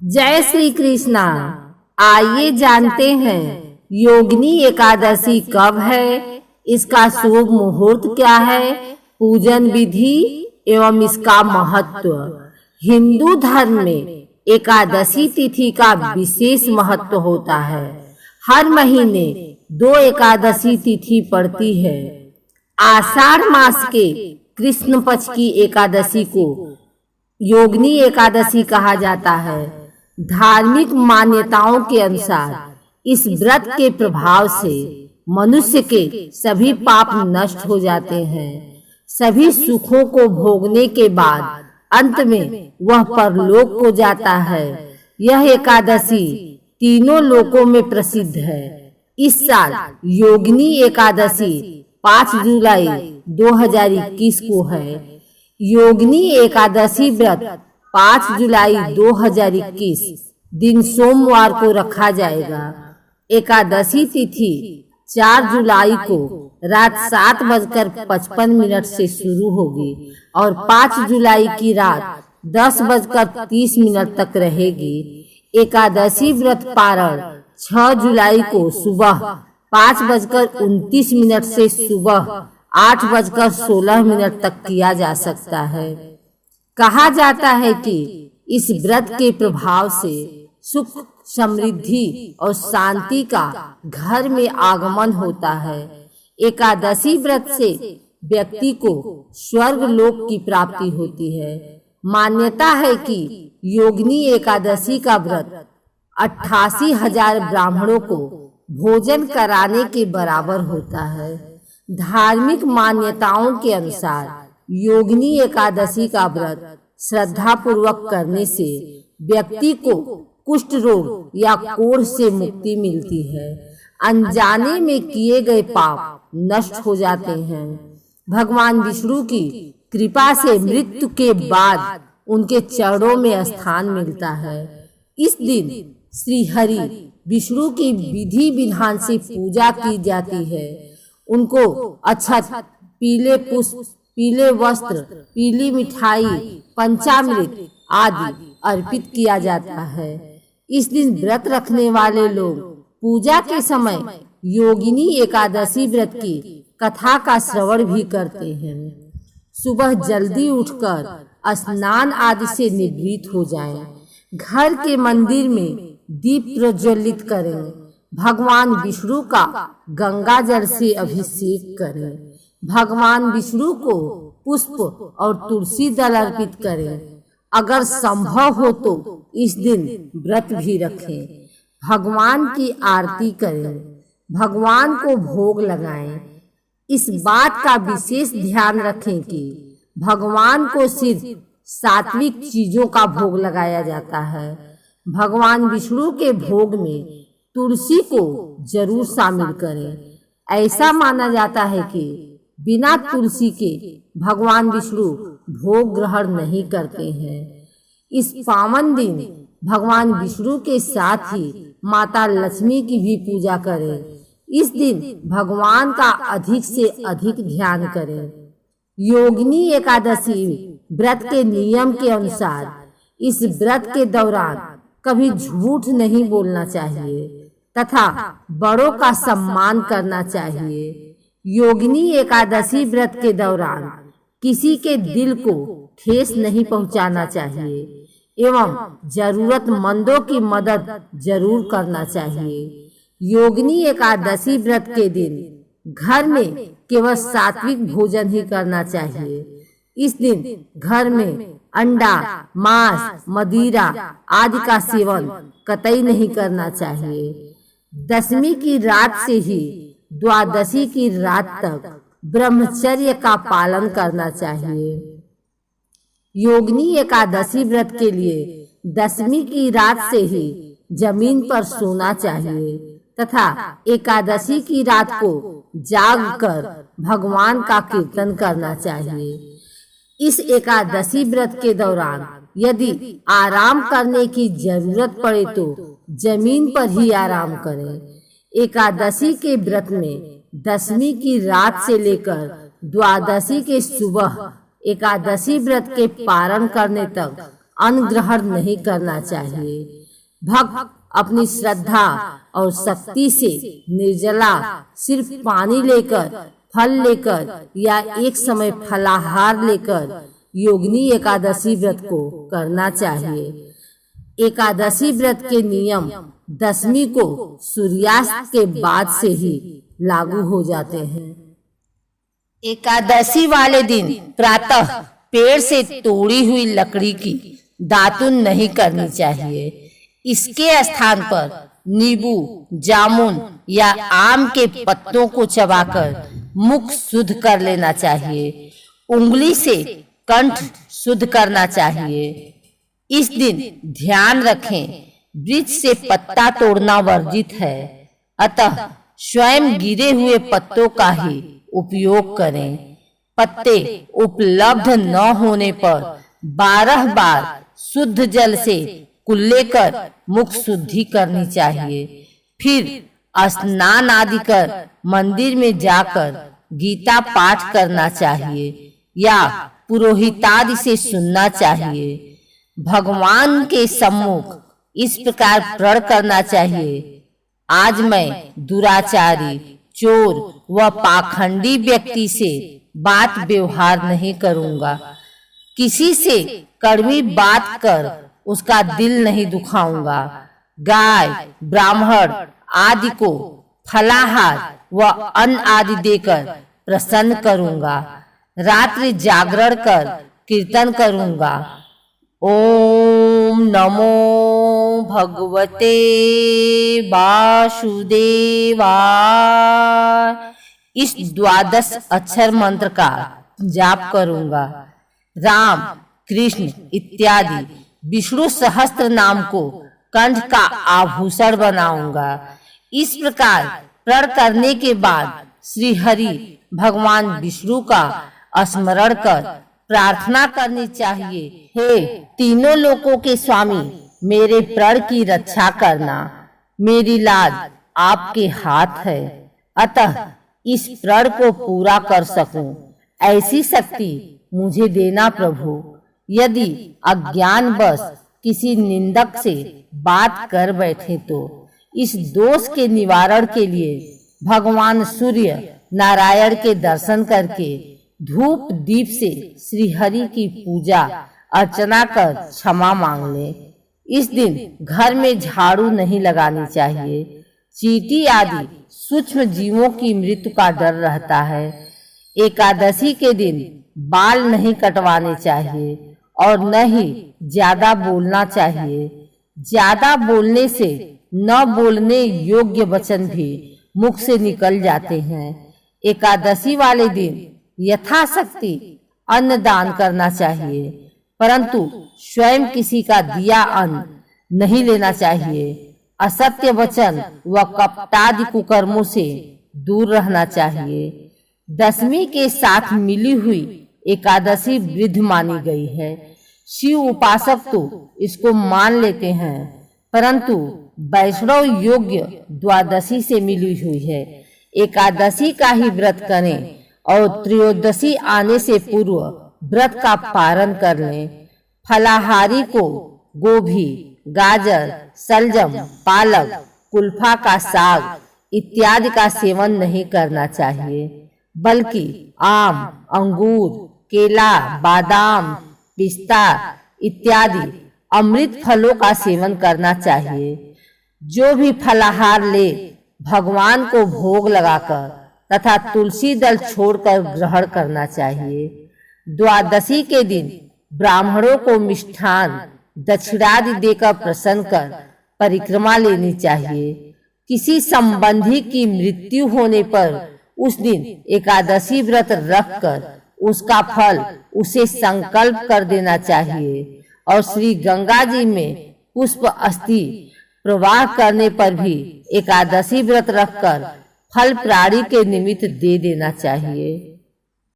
जय श्री कृष्णा। आइए जानते हैं योगिनी एकादशी कब है, इसका शुभ मुहूर्त क्या है, पूजन विधि एवं इसका महत्व। हिंदू धर्म में एकादशी तिथि का विशेष महत्व होता है। हर महीने 2 एकादशी तिथि पड़ती है। आषाढ़ मास के कृष्ण पक्ष की एकादशी को योगिनी एकादशी कहा जाता है। धार्मिक मान्यताओं के अनुसार इस व्रत के प्रभाव से मनुष्य के सभी पाप नष्ट हो जाते हैं। सभी सुखों को भोगने के बाद अंत में वह परलोक को जाता है। यह एकादशी तीनों लोकों में प्रसिद्ध है। इस साल योगिनी एकादशी 5 जुलाई 2021 को है। योगिनी एकादशी व्रत 5 जुलाई 2021 दिन सोमवार को रखा जाएगा। एकादशी तिथि 4 जुलाई को रात 7:55 से शुरू होगी और 5 जुलाई की रात 10:30 तक रहेगी। एकादशी व्रत पारण 6 जुलाई को सुबह 5:29 से सुबह 8:16 तक किया जा सकता है। कहा जाता है कि इस व्रत के प्रभाव से सुख, समृद्धि और शांति का घर में आगमन होता है। एकादशी व्रत से व्यक्ति को स्वर्ग लोक की प्राप्ति होती है। मान्यता है कि योगिनी एकादशी का व्रत 88,000 ब्राह्मणों को भोजन कराने के बराबर होता है। धार्मिक मान्यताओं के अनुसार योगिनी एकादशी का व्रत श्रद्धा पूर्वक करने से व्यक्ति को कुष्ठ रोग या कोढ़ से मुक्ति मिलती है। अनजाने में किए गए पाप नष्ट हो जाते हैं। भगवान विष्णु की कृपा से मृत्यु के बाद उनके चरणों में स्थान मिलता है। इस दिन श्री हरि विष्णु की विधि विधान से पूजा की जाती है। उनको अक्षत, पीले पुष्प, पीले वस्त्र, पीली मिठाई, पंचामृत आदि अर्पित किया जाता है। इस दिन व्रत रखने वाले लोग पूजा के समय योगिनी एकादशी व्रत की कथा का श्रवण भी करते हैं। सुबह जल्दी उठकर स्नान आदि से निवृत्त हो जाएं। घर के मंदिर में दीप प्रज्वलित करें। भगवान विष्णु का गंगा जल से अभिषेक करें। भगवान विष्णु को पुष्प और तुलसी दल अर्पित करें। अगर संभव हो तो इस दिन व्रत भी रखें। भगवान की आरती करें। भगवान को भोग लगाएं। इस बात का विशेष ध्यान रखें कि भगवान को सिर्फ सात्विक चीजों का भोग लगाया जाता है। भगवान विष्णु के भोग में तुलसी को जरूर शामिल करें। ऐसा माना जाता है कि बिना तुलसी के भगवान विष्णु भोग ग्रहण नहीं करते हैं। इस पावन दिन भगवान विष्णु के साथ ही माता लक्ष्मी की भी पूजा करें। इस दिन भगवान का अधिक से अधिक ध्यान करें। योगिनी एकादशी व्रत के नियम के अनुसार इस व्रत के दौरान कभी झूठ नहीं बोलना चाहिए तथा बड़ों का सम्मान करना चाहिए। योगिनी एकादशी व्रत के दौरान किसी के दिल को ठेस नहीं पहुंचाना चाहिए एवं जरूरतमंदों की मदद जरूर करना चाहिए। योगिनी एकादशी व्रत के दिन घर में केवल सात्विक भोजन ही करना चाहिए। इस दिन घर में अंडा, मांस, मदिरा आदि का सेवन कतई नहीं करना चाहिए। दशमी की रात से ही द्वादशी की रात तक ब्रह्मचर्य का पालन करना चाहिए। योगिनी एकादशी व्रत के लिए दशमी की रात से ही जमीन पर सोना चाहिए तथा एकादशी की रात को जागकर भगवान का कीर्तन करना चाहिए। इस एकादशी व्रत के दौरान यदि आराम करने की जरूरत पड़े तो जमीन पर ही आराम करें। एकादशी के व्रत में दशमी की रात से लेकर द्वादशी के सुबह एकादशी व्रत के पारण करने तक अन्न ग्रहण नहीं करना चाहिए। भक्त अपनी श्रद्धा और शक्ति से निर्जला सिर्फ पानी लेकर, फल लेकर या एक समय फलाहार लेकर योगिनी एकादशी व्रत को करना चाहिए। एकादशी व्रत के नियम दशमी को सूर्यास्त के बाद से ही लागू हो जाते हैं। एकादशी वाले दिन प्रातः पेड़ से तोड़ी हुई लकड़ी की दातुन नहीं करनी चाहिए। इसके स्थान पर नींबू, जामुन या आम के पत्तों को चबाकर मुख शुद्ध कर लेना चाहिए। उंगली से कंठ शुद्ध करना चाहिए। इस दिन ध्यान रखें, वृक्ष से पत्ता तोड़ना वर्जित है, अतः स्वयं गिरे हुए पत्तों का ही उपयोग करें। पत्ते उपलब्ध न होने पर 12 बार शुद्ध जल से कुल्ले कर मुख शुद्धि करनी चाहिए। फिर स्नान आदि कर मंदिर में जाकर गीता पाठ करना चाहिए या पुरोहितादि से सुनना चाहिए। भगवान के सम्मुख इस प्रकार प्रण करना चाहिए, आज मैं दुराचारी, चोर व पाखंडी व्यक्ति से बात व्यवहार नहीं करूंगा। किसी से कड़वी बात कर उसका दिल नहीं दुखाऊंगा। गाय, ब्राह्मण आदि को फलाहार व अन्न आदि देकर प्रसन्न करूंगा। रात्रि जागरण कर कीर्तन करूंगा। ओम नमो भगवते वासुदेवाय। इस 12 अक्षर मंत्र का जाप करूंगा। राम, कृष्ण इत्यादि विष्णु सहस्त्र नाम को कंठ का आभूषण बनाऊंगा। इस प्रकार प्रण करने के बाद श्री हरि भगवान विष्णु का स्मरण कर प्रार्थना करनी चाहिए, हे तीनों लोकों के स्वामी, मेरे प्रण की रक्षा करना। मेरी लाज आपके हाथ है, अतः इस प्रण को पूरा कर सकूं, ऐसी शक्ति मुझे देना प्रभु। यदि अज्ञानवश किसी निंदक से बात कर बैठे तो इस दोष के निवारण के लिए भगवान सूर्य नारायण के दर्शन करके धूप दीप से श्री हरि की पूजा अर्चना कर क्षमा मांग ले। इस दिन घर में झाड़ू नहीं लगानी चाहिए। चींटी आदि सूक्ष्म जीवों की मृत्यु का डर रहता है। एकादशी के दिन बाल नहीं कटवाने चाहिए और न ही ज्यादा बोलना चाहिए। ज्यादा बोलने से न बोलने योग्य वचन भी मुख से निकल जाते हैं। एकादशी वाले दिन यथाशक्ति अन्न दान करना चाहिए, परंतु स्वयं किसी का दिया अन्न नहीं लेना चाहिए। असत्य वचन व कपटादि कुकर्मों से दूर रहना चाहिए। दशमी के साथ मिली हुई एकादशी वृद्ध मानी गई है। शिव उपासक तो इसको मान लेते हैं, परंतु वैष्णव योग्य द्वादशी से मिली हुई है। एकादशी का ही व्रत करें और त्रयोदशी आने से पूर्व व्रत का पारण कर लें। फलाहारी को गोभी, गाजर, सलजम, पालक, कुल्फा का साग इत्यादि का सेवन नहीं करना चाहिए, बल्कि आम, अंगूर, केला, बादाम, पिस्ता इत्यादि अमृत फलों का सेवन करना चाहिए। जो भी फलाहार ले भगवान को भोग लगाकर तथा तुलसी दल छोड़कर ग्रहण करना चाहिए। द्वादशी के दिन ब्राह्मणों को मिष्ठान दक्षिणादि देकर प्रसन्न कर परिक्रमा लेनी चाहिए। किसी संबंधी की मृत्यु होने पर उस दिन एकादशी व्रत रखकर उसका फल उसे संकल्प कर देना चाहिए और श्री गंगा जी में पुष्प अस्थि प्रवाह करने पर भी एकादशी व्रत रखकर फल प्राणी के निमित्त दे देना चाहिए।